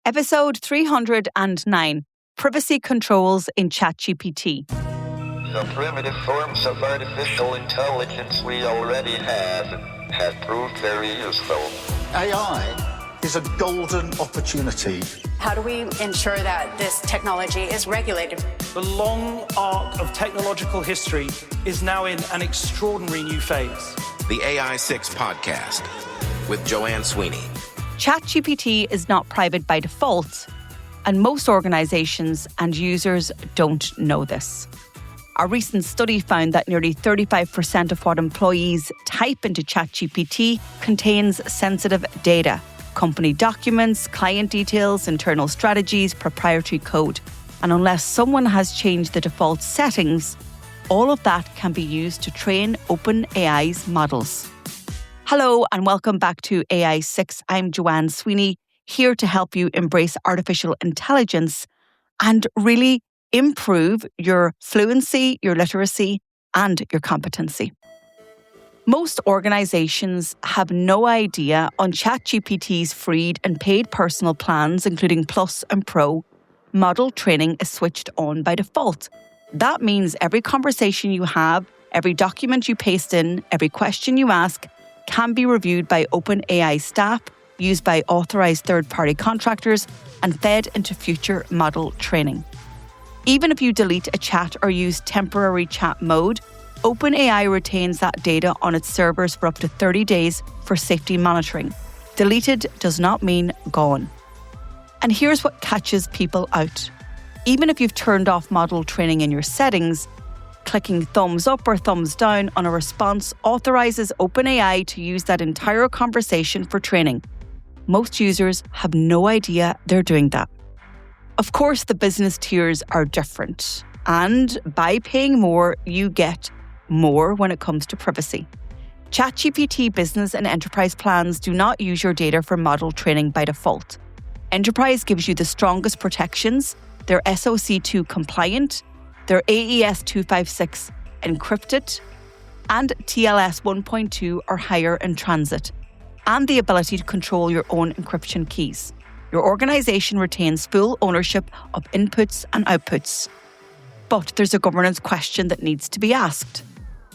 Episode 309, Privacy Controls in ChatGPT. The primitive forms of artificial intelligence we already have proved very useful. AI is a golden opportunity. How do we ensure that this technology is regulated? The long arc of technological history is now in an extraordinary new phase. The AI 6 podcast with Joanne Sweeney. ChatGPT is not private by default, and most organizations and users don't know this. A recent study found that nearly 35% of what employees type into ChatGPT contains sensitive data, company documents, client details, internal strategies, proprietary code. And unless someone has changed the default settings, all of that can be used to train OpenAI's models. Hello and welcome back to AI 6. I'm Joanne Sweeney, here to help you embrace artificial intelligence and really improve your fluency, your literacy, and your competency. Most organizations have no idea on ChatGPT's free and paid personal plans, including Plus and Pro, model training is switched on by default. That means every conversation you have, every document you paste in, every question you ask can be reviewed by OpenAI staff, used by authorized third-party contractors, and fed into future model training. Even if you delete a chat or use temporary chat mode, OpenAI retains that data on its servers for up to 30 days for safety monitoring. Deleted does not mean gone. And here's what catches people out. Even if you've turned off model training in your settings, clicking thumbs up or thumbs down on a response authorizes OpenAI to use that entire conversation for training. Most users have no idea they're doing that. Of course, the business tiers are different, and by paying more, you get more when it comes to privacy. ChatGPT business and enterprise plans do not use your data for model training by default. Enterprise gives you the strongest protections. They're SOC 2 compliant, they're AES 256 encrypted, and TLS 1.2 or higher in transit, and the ability to control your own encryption keys. Your organization retains full ownership of inputs and outputs. But there's a governance question that needs to be asked.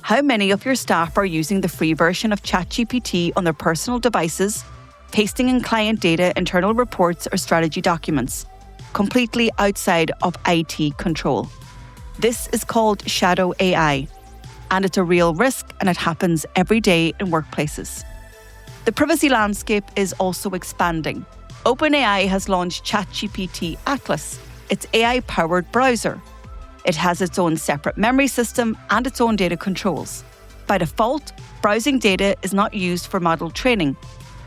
How many of your staff are using the free version of ChatGPT on their personal devices, pasting in client data, internal reports, or strategy documents, completely outside of IT control? This is called shadow AI, and it's a real risk, and it happens every day in workplaces. The privacy landscape is also expanding. OpenAI has launched ChatGPT Atlas, its AI-powered browser. It has its own separate memory system and its own data controls. By default, browsing data is not used for model training,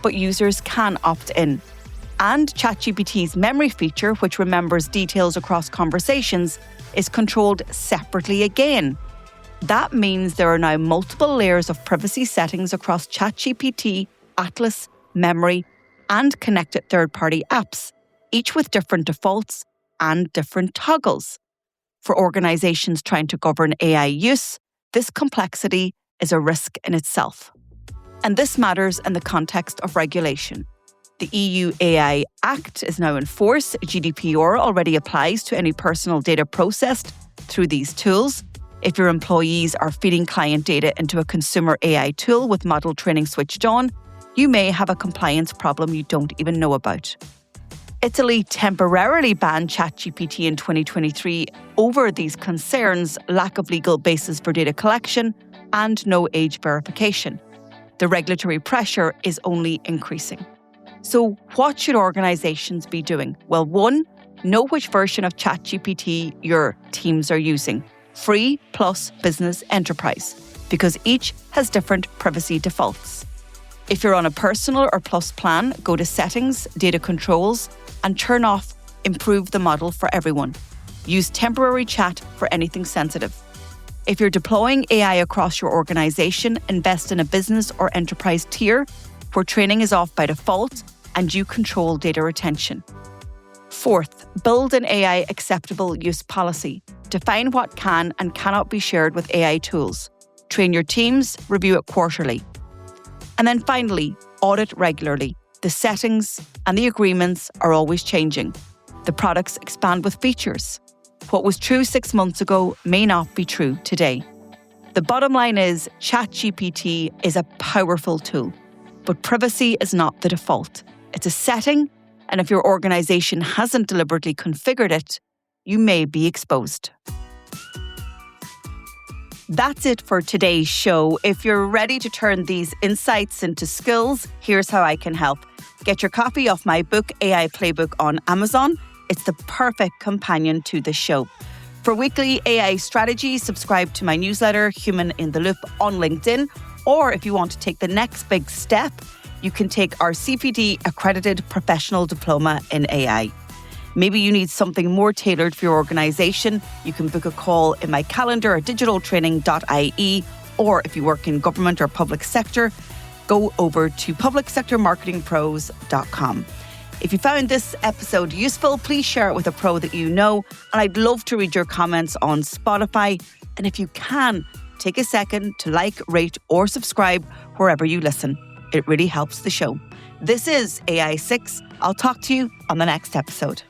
but users can opt in. And ChatGPT's memory feature, which remembers details across conversations, is controlled separately again. That means there are now multiple layers of privacy settings across ChatGPT, Atlas, memory, and connected third-party apps, each with different defaults and different toggles. For organizations trying to govern AI use, this complexity is a risk in itself. And this matters in the context of regulation. The EU AI Act is now in force. GDPR already applies to any personal data processed through these tools. If your employees are feeding client data into a consumer AI tool with model training switched on, you may have a compliance problem you don't even know about. Italy temporarily banned ChatGPT in 2023 over these concerns, lack of legal basis for data collection, and no age verification. The regulatory pressure is only increasing. So what should organizations be doing? Well, one, know which version of ChatGPT your teams are using. Free, Plus, Business, Enterprise, because each has different privacy defaults. If you're on a personal or Plus plan, go to Settings, Data Controls, and turn off Improve the model for everyone. Use temporary chat for anything sensitive. If you're deploying AI across your organization, invest in a business or enterprise tier where training is off by default and you control data retention. Fourth, build an AI acceptable use policy. Define what can and cannot be shared with AI tools. Train your teams, review it quarterly. And then finally, audit regularly. The settings and the agreements are always changing. The products expand with features. What was true 6 months ago may not be true today. The bottom line is ChatGPT is a powerful tool, but privacy is not the default. It's a setting, and if your organization hasn't deliberately configured it, you may be exposed. That's it for today's show. If you're ready to turn these insights into skills, here's how I can help. Get your copy of my book, AI Playbook, on Amazon. It's the perfect companion to the show. For weekly AI strategy, subscribe to my newsletter, Human in the Loop, on LinkedIn. Or if you want to take the next big step, you can take our CPD accredited professional diploma in AI. Maybe you need something more tailored for your organization. You can book a call in my calendar at digitaltraining.ie, or if you work in government or public sector, go over to publicsectormarketingpros.com. If you found this episode useful, please share it with a pro that you know, and I'd love to read your comments on Spotify. And if you can, take a second to like, rate, or subscribe wherever you listen. It really helps the show. This is AI6. I'll talk to you on the next episode.